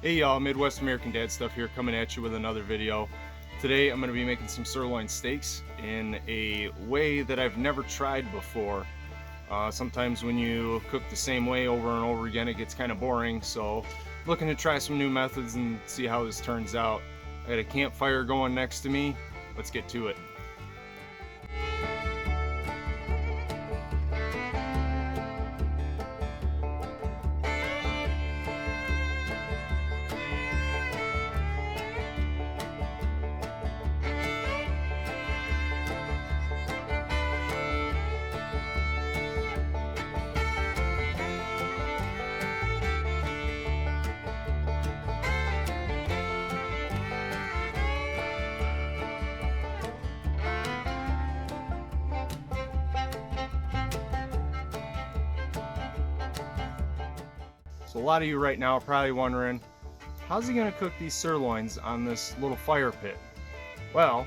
Hey y'all, Midwest American Dad Stuff here, coming at you with another video. Today I'm going to be making some sirloin steaks in a way that I've never tried before. Sometimes when you cook the same way over and over again it gets kind of boring, so looking to try some new methods and see how this turns out. I got a campfire going next to me. Let's get to it. So a lot of you right now are probably wondering, how's he going to cook these sirloins on this little fire pit? Well,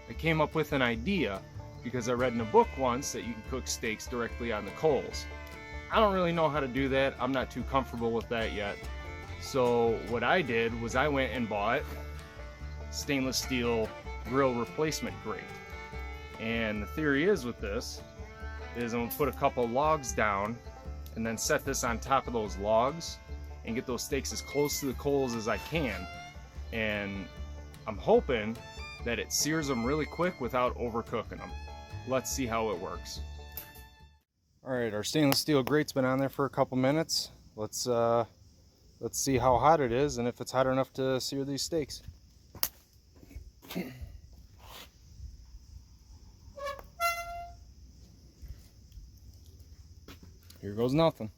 I came up with an idea because I read in a book once that you can cook steaks directly on the coals. I don't really know how to do that. I'm not too comfortable with that yet. So what I did was I went and bought stainless steel grill replacement grate. And the theory is with this is I'm going to put a couple logs down and then set this on top of those logs and get those steaks as close to the coals as I can. And I'm hoping that it sears them really quick without overcooking them. Let's see how it works. Alright, our stainless steel grate's been on there for a couple minutes. Let's see how hot it is and if it's hot enough to sear these steaks. Here goes nothing.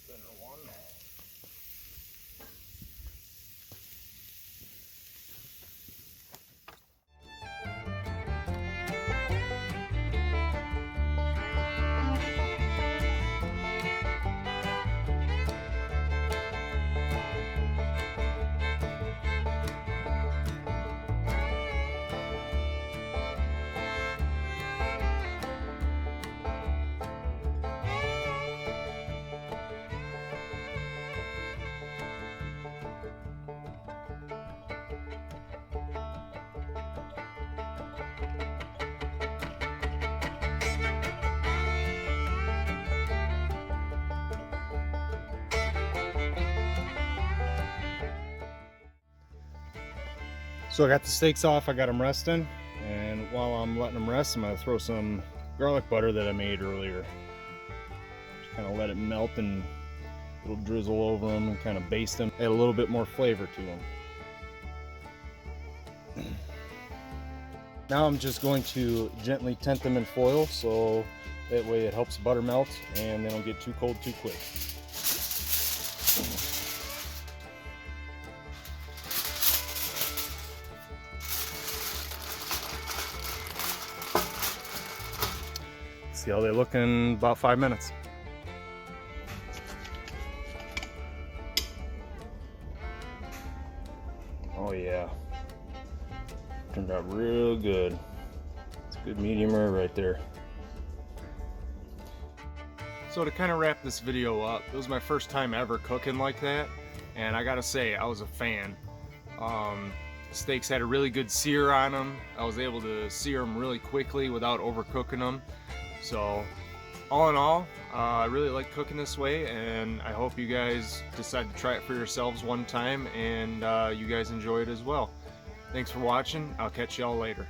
Thinner one. So I got the steaks off, I got them resting, and while I'm letting them rest, I'm going to throw some garlic butter that I made earlier. Just kind of let it melt and it'll drizzle over them and kind of baste them, add a little bit more flavor to them. Now I'm just going to gently tent them in foil so that way it helps the butter melt and they don't get too cold too quick. See how they look in about 5 minutes. Oh yeah, turned out real good. It's a good medium rare right there. So to kind of wrap this video up, it was my first time ever cooking like that, and I gotta say I was a fan. Steaks had a really good sear on them. I was able to sear them really quickly without overcooking them. So all in all, I really like cooking this way, and I hope you guys decide to try it for yourselves one time and you guys enjoy it as well. Thanks for watching. I'll catch y'all later.